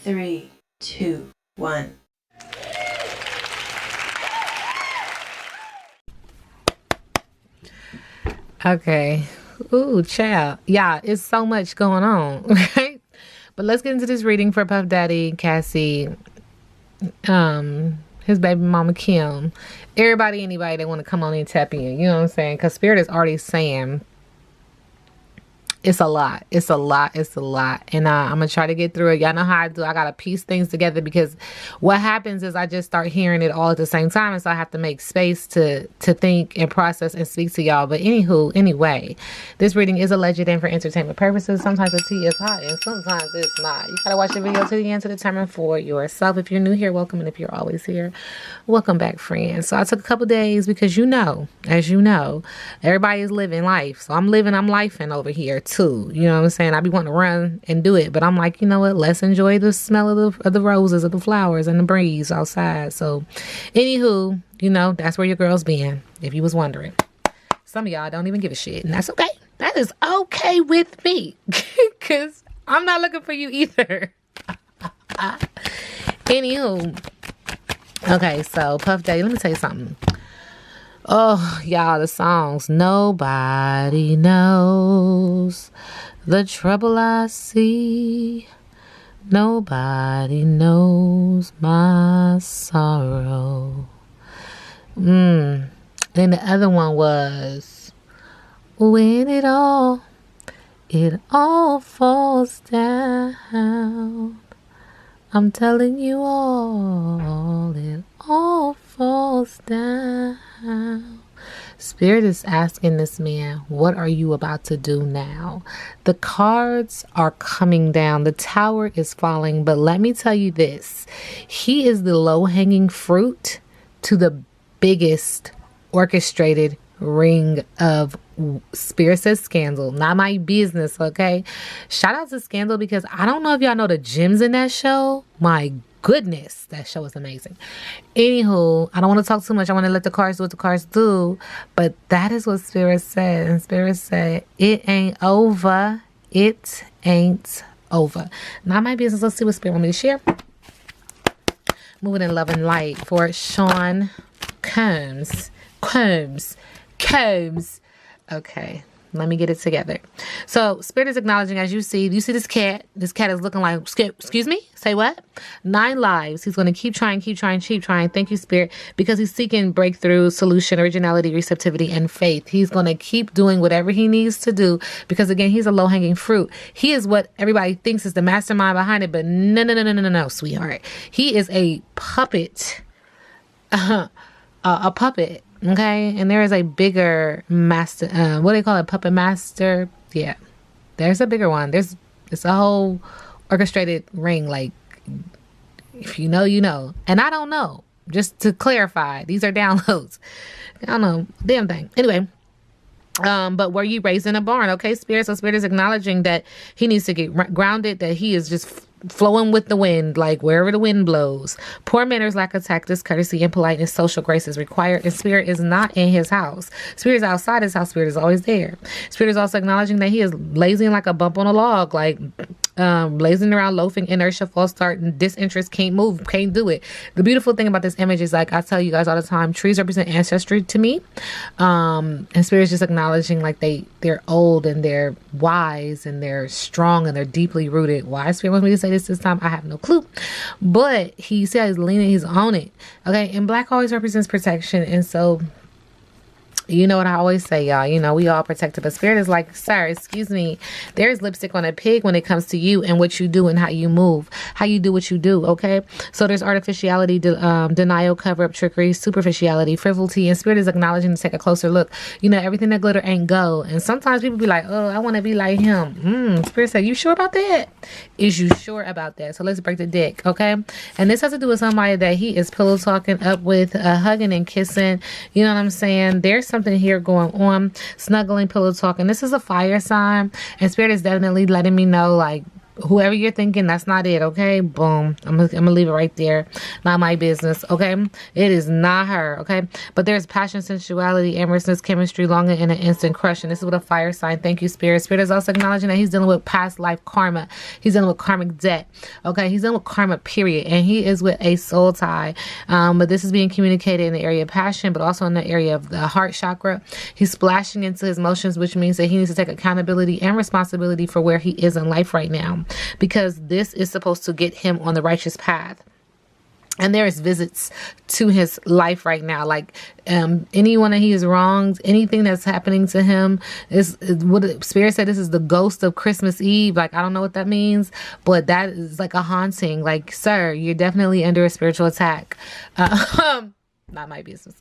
3, 2, 1. Okay. Ooh, child. Yeah, it's so much going on, right? But let's get into this reading for Puff Daddy, Cassie, his baby mama Kim, anybody that want to come on and tap in. You know what I'm saying? Because Spirit is already saying it's a lot. It's a lot. It's a lot. And I'm going to try to get through it. Y'all know how I do. I got to piece things together because what happens is I just start hearing it all at the same time. And so I have to make space to think and process and speak to y'all. But anyway, this reading is alleged and for entertainment purposes. Sometimes the tea is hot and sometimes it's not. You got to watch the video to the end to determine for yourself. If you're new here, welcome. And if you're always here, welcome back, friends. So I took a couple days because as you know, everybody is living life. So I'm lifing over here too. You know what I'm saying? I be wanting to run and do it, but I'm like, you know what? Let's enjoy the smell of the roses, of the flowers, and the breeze outside. So, anywho, you know, that's where your girl's been, if you was wondering. Some of y'all don't even give a shit, and that's okay. That is okay with me, because I'm not looking for you either. Anywho, okay, so Puff Daddy, let me tell you something. Oh, y'all, the songs. Nobody knows the trouble I see. Nobody knows my sorrow. Then the other one was when it all falls down. I'm telling you all, it all falls down. Spirit is asking this man, what are you about to do now? The cards are coming down. The tower is falling. But let me tell you this. He is the low-hanging fruit to the biggest orchestrated ring of Spirit says scandal. Not my business, okay? Shout out to Scandal because I don't know if y'all know the gems in that show. My goodness, that show is amazing. Anywho, I don't want to talk too much. I want to let the cards do what the cards do. But that is what Spirit said. And Spirit said, it ain't over. It ain't over. Not my business. Let's see what Spirit want me to share. Moving in love and light for Sean Combs. Okay, let me get it together. So Spirit is acknowledging, as you see this cat. This cat is looking like, excuse me, say what? 9 lives. He's going to keep trying. Thank you, Spirit, because he's seeking breakthrough, solution, originality, receptivity, and faith. He's going to keep doing whatever he needs to do because, again, he's a low-hanging fruit. He is what everybody thinks is the mastermind behind it, but no, sweetheart. He is a puppet. A puppet. Okay, and there is a bigger master, what do they call it, puppet master? Yeah, there's a bigger one. It's a whole orchestrated ring, like, if you know, you know. And I don't know, just to clarify, these are downloads. I don't know, damn thing. Anyway, but were you raised in a barn? Okay, Spirit. So Spirit is acknowledging that he needs to get grounded, that he is just flowing with the wind, like wherever the wind blows. Poor manners, lack of tact, discourtesy, impoliteness, social grace is required, and Spirit is not in his house. Spirit is outside his house. Spirit is always there. Spirit is also acknowledging that he is lazying like a bump on a log, like lazing around, loafing, inertia, false start, and disinterest, can't move, can't do it. The beautiful thing about this image is, like I tell you guys all the time, trees represent ancestry to me, and Spirit is just acknowledging like they're old and they're wise and they're strong and they're deeply rooted. Why Spirit wants me to say this time, I have no clue, but he says leaning, he's on it. Okay, and black always represents protection, and so you know what I always say, y'all. You know, we all protected. But Spirit is like, sir, excuse me. There's lipstick on a pig when it comes to you and what you do and how you move, how you do what you do, okay? So there's artificiality, denial, cover-up, trickery, superficiality, frivolity, and Spirit is acknowledging to take a closer look. You know, everything that glitter ain't gold. And sometimes people be like, oh, I want to be like him. Spirit said, you sure about that? Is you sure about that? So let's break the deck, okay? And this has to do with somebody that he is pillow talking up with, hugging and kissing. You know what I'm saying? There's something here going on, snuggling, pillow talking. This is a fire sign, and Spirit is definitely letting me know, like, whoever you're thinking, that's not it, okay? Boom. I'm gonna leave it right there. Not my business, okay? It is not her, okay? But there's passion, sensuality, amorousness, chemistry, longing, and an instant crush. And this is what a fire sign. Thank you, Spirit. Spirit is also acknowledging that he's dealing with past life karma. He's dealing with karmic debt, okay? He's dealing with karma, period. And he is with a soul tie. But this is being communicated in the area of passion, but also in the area of the heart chakra. He's splashing into his emotions, which means that he needs to take accountability and responsibility for where he is in life right now, because this is supposed to get him on the righteous path. And there is visits to his life right now. Like anyone that he has wronged, anything that's happening to him is what Spirit said. This is the ghost of Christmas Eve. Like, I don't know what that means, but that is like a haunting. Like, sir, you're definitely under a spiritual attack. Not my business.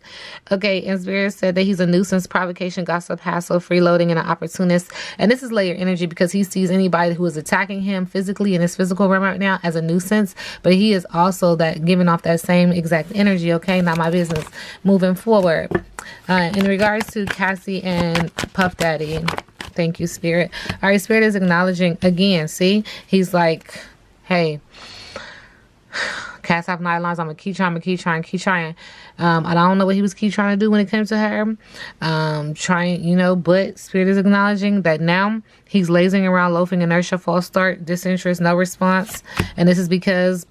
Okay, and Spirit said that he's a nuisance, provocation, gossip, hassle, freeloading, and an opportunist. And this is layer energy because he sees anybody who is attacking him physically in his physical realm right now as a nuisance. But he is also that giving off that same exact energy. Okay, not my business. Moving forward. In regards to Cassie and Puff Daddy, thank you, Spirit. All right, Spirit is acknowledging again. See, he's like, hey, cast off nylons. I'm gonna keep trying. I don't know what he was keep trying to do when it came to her. But Spirit is acknowledging that now he's lazing around, loafing, inertia, false start, disinterest, no response. And this is because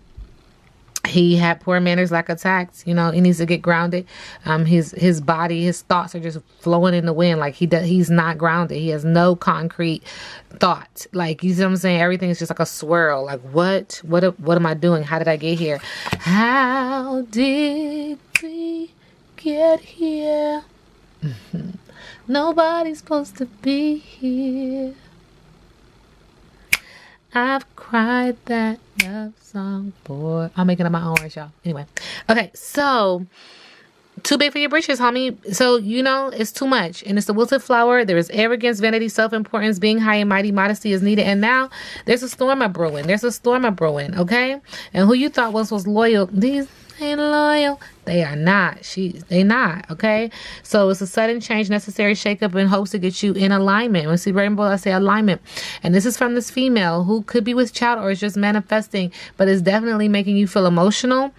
he had poor manners, lack of tact. He needs to get grounded. His body, his thoughts are just flowing in the wind. Like he's not grounded. He has no concrete thought. Like, you see what I'm saying? Everything is just like a swirl. Like, what am I doing? How did I get here? How did we get here? Nobody's supposed to be here. I've cried that love song for... I'm making up my own words, y'all. Anyway. Okay, so... Too big for your britches, homie. So, it's too much. And it's the wilted flower. There is arrogance, vanity, self-importance, being high and mighty, modesty is needed. And now, there's a storm brewing. Okay? And who you thought was loyal... These ain't loyal. They are not. They not. Okay. So it's a sudden change, necessary shakeup in hopes to get you in alignment. When I see rainbow, I say alignment. And this is from this female who could be with child or is just manifesting, but is definitely making you feel emotional.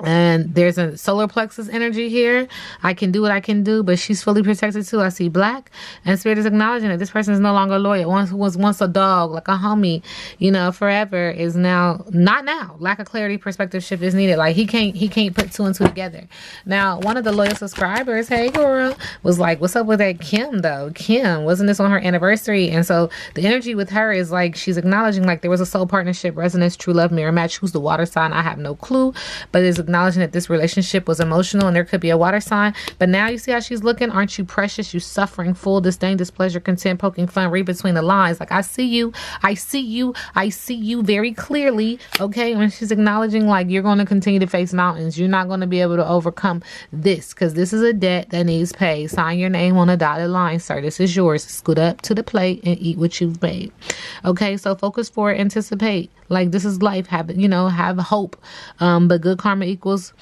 And there's a solar plexus energy here. I can do what I can do, but she's fully protected too. I see black. And Spirit is acknowledging that this person is no longer loyal. Once a dog, like a homie, forever is now not now. Lack of clarity, perspective shift is needed. Like he can't put two and two together. Now, one of the loyal subscribers, hey girl, was like, what's up with that Kim though? Kim, wasn't this on her anniversary? And so the energy with her is like she's acknowledging like there was a soul partnership, resonance, true love, mirror match. Who's the water sign? I have no clue, but it's acknowledging that this relationship was emotional and there could be a water sign. But now you see how she's looking. Aren't you precious? You suffering, full, disdain, displeasure, content, poking fun, read between the lines. Like, I see you very clearly. Okay. And she's acknowledging like you're going to continue to face mountains. You're not going to be able to overcome this because this is a debt that needs paid. Sign your name on a dotted line, sir. This is yours. Scoot up to the plate and eat what you've made. Okay. So focus forward, anticipate. Like, this is life. Have hope. But good karma equals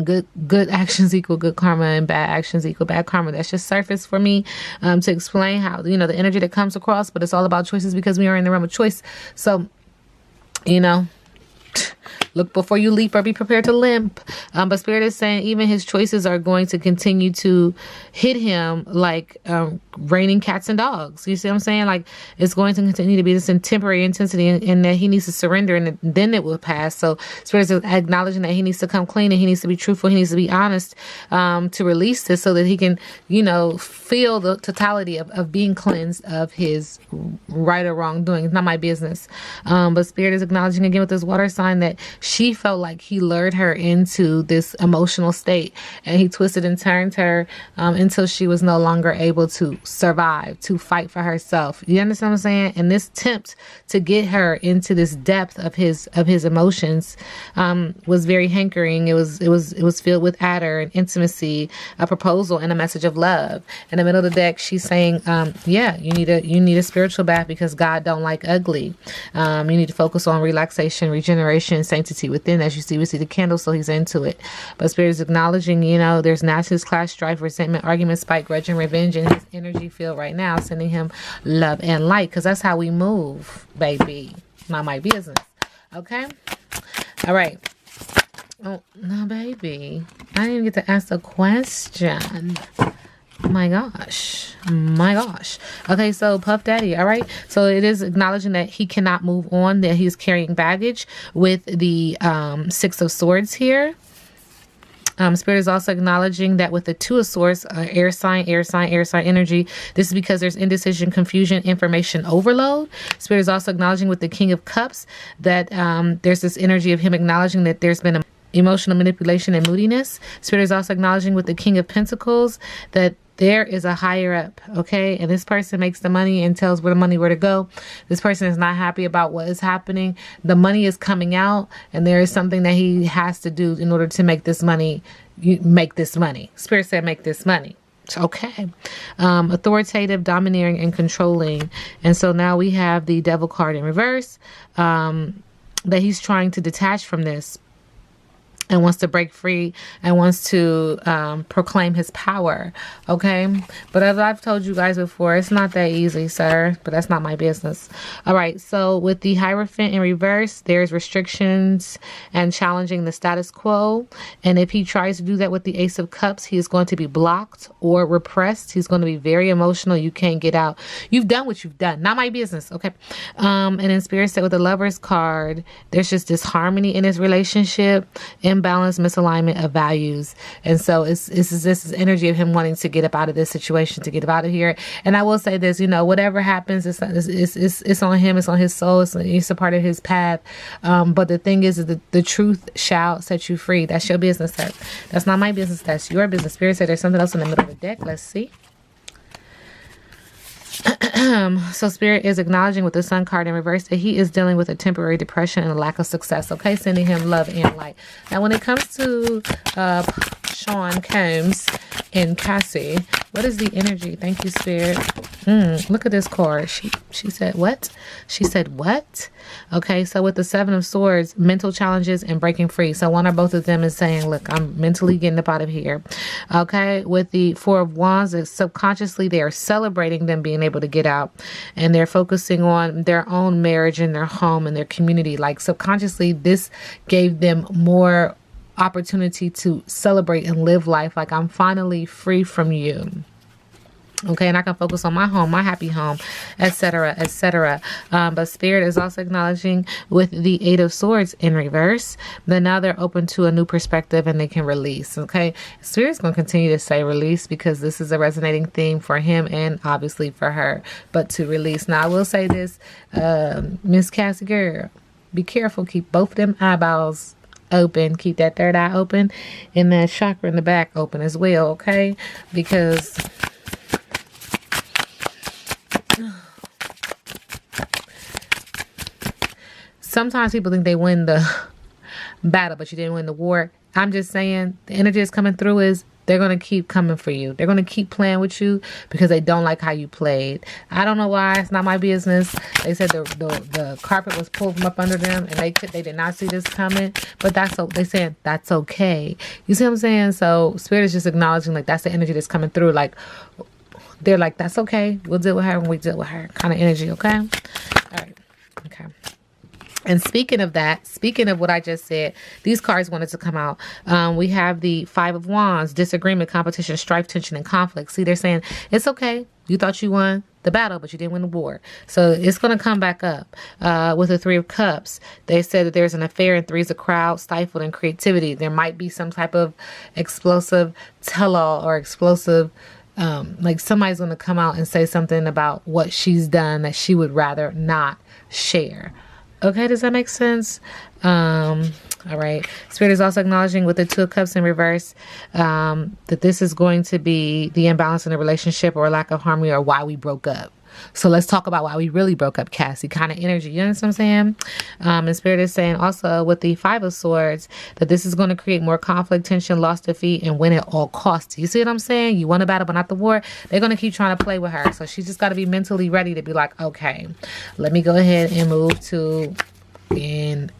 good actions equal good karma, and bad actions equal bad karma. That's just surface for me to explain how the energy that comes across. But it's all about choices because we are in the realm of choice. So look before you leap or be prepared to limp. But Spirit is saying even his choices are going to continue to hit him like raining cats and dogs. You see what I'm saying? Like, it's going to continue to be this in temporary intensity, and that he needs to surrender, and then it will pass. So Spirit is acknowledging that he needs to come clean and he needs to be truthful. He needs to be honest to release this so that he can, feel the totality of being cleansed of his right or wrong doing. It's not my business. But Spirit is acknowledging again with this water sign that she felt like he lured her into this emotional state, and he twisted and turned her until she was no longer able to survive, to fight for herself. You understand what I'm saying? And this attempt to get her into this depth of his emotions was very hankering. It was filled with adder and intimacy, a proposal, and a message of love. In the middle of the deck, she's saying, you need a spiritual bath because God don't like ugly. You need to focus on relaxation, regeneration, sanctity within. As you see, we see the candle, so he's into it. But Spirit is acknowledging, there's nastiness, clash, strife, resentment, argument, spite, grudge, and revenge in his energy field right now, sending him love and light, because that's how we move, baby. Not my business. Okay? All right. Oh, no, baby. I didn't even get to ask a question. My gosh. My gosh. Okay, so Puff Daddy, all right? So it is acknowledging that he cannot move on, that he's carrying baggage with the Six of Swords here. Spirit is also acknowledging that with the Two of Swords, air sign energy, this is because there's indecision, confusion, information overload. Spirit is also acknowledging with the King of Cups that there's this energy of him acknowledging that there's been emotional manipulation and moodiness. Spirit is also acknowledging with the King of Pentacles that there is a higher up, okay? And this person makes the money and tells where the money where to go. This person is not happy about what is happening. The money is coming out, and there is something that he has to do in order to make this money. You make this money. Spirit said make this money. Okay. Authoritative, domineering, and controlling. And so now we have the Devil card in reverse, that he's trying to detach from this and wants to break free and wants to proclaim his power. Okay. But as I've told you guys before, it's not that easy, sir. But that's not my business. All right. So with the Hierophant in reverse, there's restrictions and challenging the status quo. And if he tries to do that with the Ace of Cups, he is going to be blocked or repressed. He's going to be very emotional. You can't get out. You've done what you've done. Not my business. Okay. And in Spirit said with the Lovers card, there's just disharmony in his relationship, imbalance, misalignment of values. And so this is energy of him wanting to get up out of this situation, to get up out of here. And I will say this, whatever happens, it's on him, it's on his soul, it's a part of his path. But the thing is that the truth shall set you free. That's your business. That's not my business. That's your business. Spirit said there's something else in the middle of the deck. Let's see. So Spirit is acknowledging with the Sun card in reverse that he is dealing with a temporary depression and a lack of success. Okay, sending him love and light. Now, when it comes to Sean Combs and Cassie, what is the energy? Thank you, Spirit. Look at this card. She said what? She said what? Okay, so with the Seven of Swords, mental challenges and breaking free. So one or both of them is saying, look, I'm mentally getting up out of here. Okay, with the Four of Wands, subconsciously they are celebrating them being able to get out, and they're focusing on their own marriage and their home and their community. Like subconsciously, this gave them more opportunity to celebrate and live life. Like, I'm finally free from you. Okay, and I can focus on my home, my happy home, etc., etc. But Spirit is also acknowledging with the Eight of Swords in reverse that now they're open to a new perspective and they can release. Okay, Spirit's going to continue to say release because this is a resonating theme for him and obviously for her. But to release. Now, I will say this, Miss Cassie girl, be careful. Keep both of them eyeballs open. Keep that third eye open and that chakra in the back open as well. Okay, because sometimes people think they win the battle, but you didn't win the war. I'm just saying the energy that's coming through is they're going to keep coming for you. They're going to keep playing with you because they don't like how you played. I don't know why. It's not my business. They said the carpet was pulled from up under them and they did not see this coming. But they said that's okay. You see what I'm saying? So Spirit is just acknowledging like that's the energy that's coming through. Like they're like, that's okay. We'll deal with her when we deal with her kind of energy. Okay. All right. Okay. And speaking of that, speaking of what I just said, these cards wanted to come out. We have the Five of Wands, disagreement, competition, strife, tension, and conflict. See, they're saying, it's okay. You thought you won the battle, but you didn't win the war. So it's going to come back up. With the Three of Cups, they said that there's an affair and three's a crowd, stifled in creativity. There might be some type of explosive tell-all or explosive like somebody's going to come out and say something about what she's done that she would rather not share. Okay, does that make sense? All right. Spirit is also acknowledging with the Two of Cups in reverse that this is going to be the imbalance in the relationship or lack of harmony or why we broke up. So let's talk about why we really broke up, Cassie. Kind of energy. You understand what I'm saying? And Spirit is saying also with the Five of Swords that this is going to create more conflict, tension, loss, defeat, and win at all costs. You see what I'm saying? You won a battle, but not the war. They're going to keep trying to play with her. So she's just got to be mentally ready to be like, okay, let me go ahead and move to in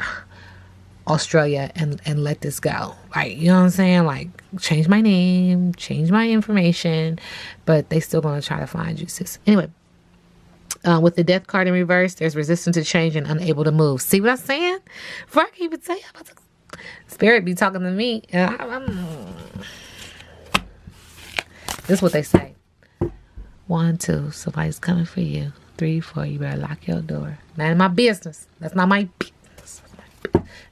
Australia and let this go. Right? You know what I'm saying? Like, change my name, change my information, but they still going to try to find you, sis. Anyway. With the death card in reverse, there's resistance to change and unable to move. See what I'm saying? Before I can even tell you about the spirit be talking to me. This is what they say. 1, 2, somebody's coming for you. 3, 4, you better lock your door. Not in my business. That's not my business.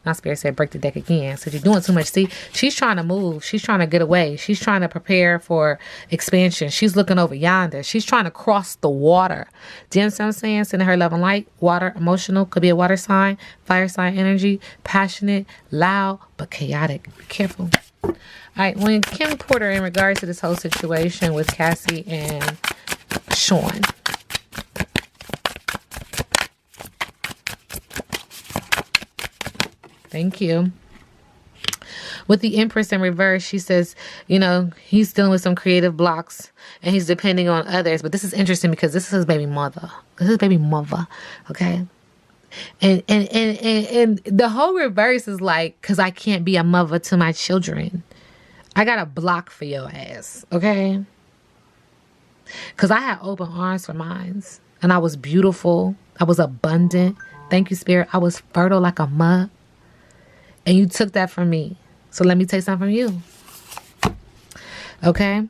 Now spirit said break the deck again. So you're doing too much. See, she's trying to move. She's trying to get away. She's trying to prepare for expansion. She's looking over yonder. She's trying to cross the water. Do you understand what I'm saying? Sending her love and light. Water, emotional. Could be a water sign. Fire sign energy. Passionate. Loud. But chaotic. Be careful. All right. When Kim Porter, in regards to this whole situation with Cassie and Sean. Thank you. With the Empress in reverse, she says, you know, he's dealing with some creative blocks and he's depending on others. But this is interesting because this is his baby mother. This is his baby mother. Okay. And the whole reverse is like, because I can't be a mother to my children. I got a block for your ass. Okay. Because I had open arms for mine. And I was beautiful. I was abundant. Thank you, Spirit. I was fertile like a mud. And you took that from me. So let me take something from you. Okay?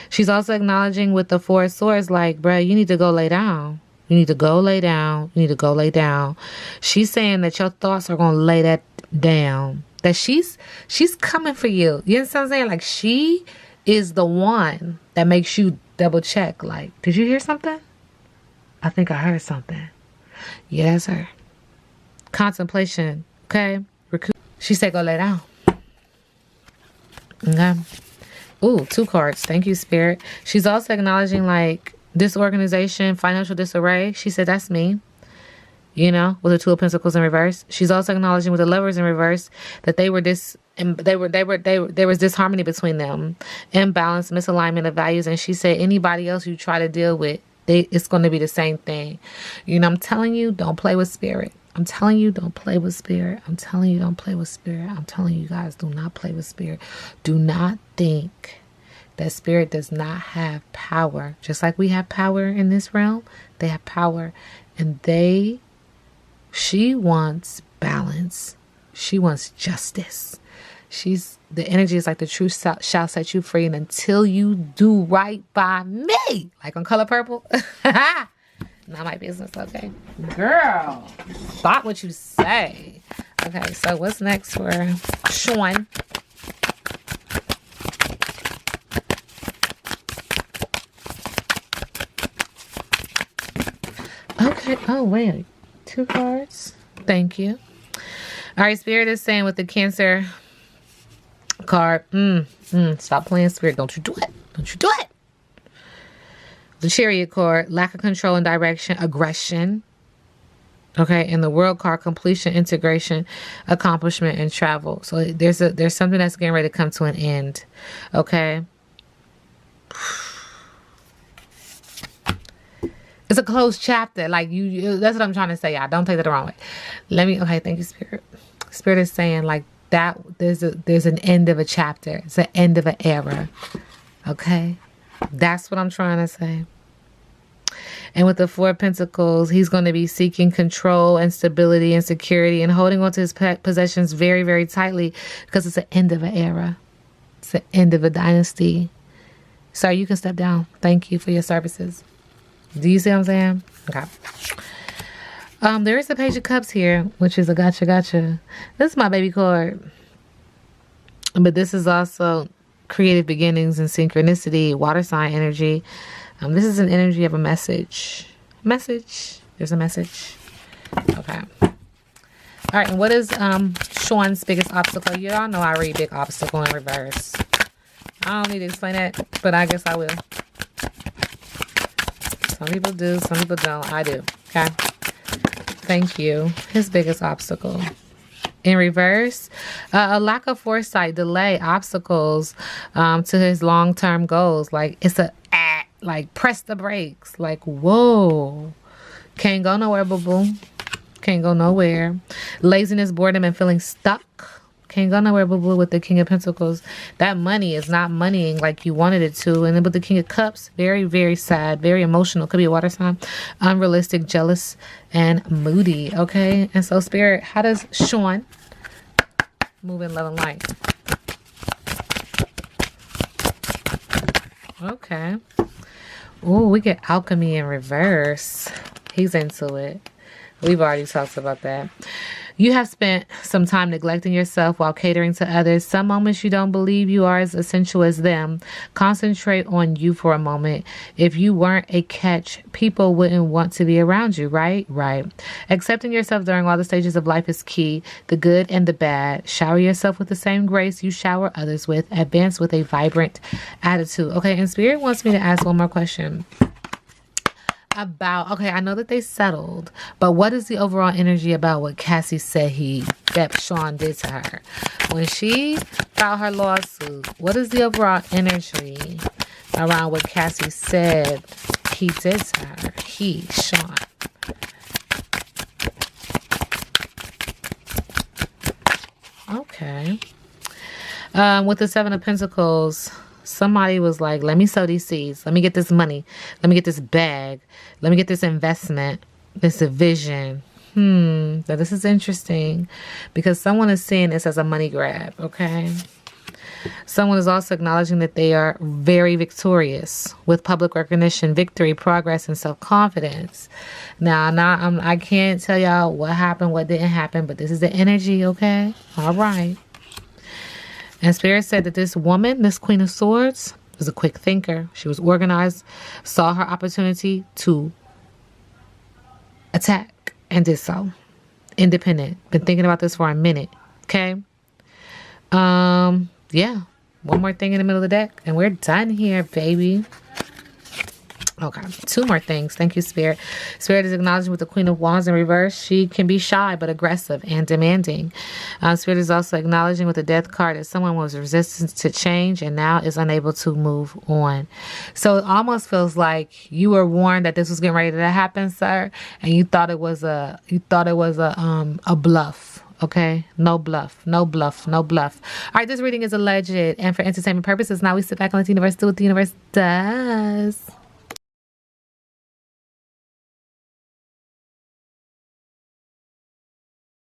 She's also acknowledging with the Four of Swords, like, bruh, you need to go lay down. You need to go lay down. You need to go lay down. She's saying that your thoughts are going to lay that down. That she's coming for you. You know what I'm saying? Like, she is the one that makes you double check. Like, did you hear something? I think I heard something. Yeah, that's her. Contemplation. Okay? She said go lay down. Okay. Ooh, 2 cards. Thank you, Spirit. She's also acknowledging like disorganization, financial disarray. She said that's me. You know, with the 2 of Pentacles in reverse. She's also acknowledging with the Lovers in reverse that there was disharmony between them, imbalance, misalignment of values. And she said anybody else you try to deal with, it's going to be the same thing. You know, I'm telling you, don't play with spirit. I'm telling you, don't play with spirit. I'm telling you, don't play with spirit. I'm telling you guys, do not play with spirit. Do not think that spirit does not have power. Just like we have power in this realm, they have power. And she wants balance. She wants justice. The energy is like the truth shall set you free. And until you do right by me, like on Color Purple, not my business, okay? Girl, thought what you say. Okay, so what's next for Sean? Okay, oh, wait. 2 cards. Thank you. All right, Spirit is saying with the Cancer card, stop playing, Spirit. Don't you do it. Don't you do it. The Chariot card, lack of control and direction, aggression. Okay, and the World card, completion, integration, accomplishment, and travel. So there's something that's getting ready to come to an end. Okay. It's a closed chapter. Like you that's what I'm trying to say. Y'all don't take that the wrong way. Okay, thank you, Spirit. Spirit is saying like that there's an end of a chapter. It's an end of an era. Okay. That's what I'm trying to say. And with the 4 of Pentacles, he's going to be seeking control and stability and security and holding on to his possessions very, very tightly because it's the end of an era. It's the end of a dynasty. Sir, you can step down. Thank you for your services. Do you see what I'm saying? Okay. There is the Page of Cups here, which is a gotcha. This is my baby card. But this is also creative beginnings and synchronicity, water sign energy. This is an energy of a message. There's a message. Okay. All right. And what is Sean's biggest obstacle? You all know I read big obstacle in reverse. I don't need to explain that, but I guess I will. Some people do, some people don't. I do. Okay. Thank you. His biggest obstacle. In reverse, a lack of foresight, delay, obstacles to his long-term goals. Like it's like press the brakes. Like, whoa. Can't go nowhere, boo-boo. Can't go nowhere. Laziness, boredom, and feeling stuck. Can't go nowhere, boo boo, with the King of Pentacles. That money is not moneying like you wanted it to. And then with the King of Cups, very, very sad, very emotional. Could be a water sign. Unrealistic, jealous, and moody. Okay. And so, Spirit, how does Sean move in love and light? Okay. Oh, we get alchemy in reverse. He's into it. We've already talked about that. You have spent some time neglecting yourself while catering to others. Some moments you don't believe you are as essential as them. Concentrate on you for a moment. If you weren't a catch, people wouldn't want to be around you, right? Right. Accepting yourself during all the stages of life is key. The good and the bad. Shower yourself with the same grace you shower others with. Advance with a vibrant attitude. Okay, and Spirit wants me to ask one more question. Okay, I know that they settled, but what is the overall energy about what Cassie said that Sean did to her? When she filed her lawsuit, what is the overall energy around what Cassie said he did to her? Sean. Okay. With the Seven of Pentacles, somebody was like, let me sow these seeds. Let me get this money. Let me get this bag. Let me get this investment, this vision. Now this is interesting because someone is seeing this as a money grab, okay? Someone is also acknowledging that they are very victorious with public recognition, victory, progress, and self-confidence. Now, I can't tell y'all what happened, what didn't happen, but this is the energy, okay? All right. And Spirit said that this woman, this Queen of Swords, was a quick thinker. She was organized, saw her opportunity to attack, and did so. Independent. Been thinking about this for a minute. Okay? Yeah. One more thing in the middle of the deck, and we're done here, baby. Okay, two more things. Thank you, Spirit. Spirit is acknowledging with the Queen of Wands in reverse. She can be shy but aggressive and demanding. Spirit is also acknowledging with the Death card that someone was resistant to change and now is unable to move on. So it almost feels like you were warned that this was getting ready to happen, sir, and you thought it was a bluff. Okay, no bluff, no bluff, no bluff. All right, this reading is alleged and for entertainment purposes. Now we sit back and let the universe do what the universe does.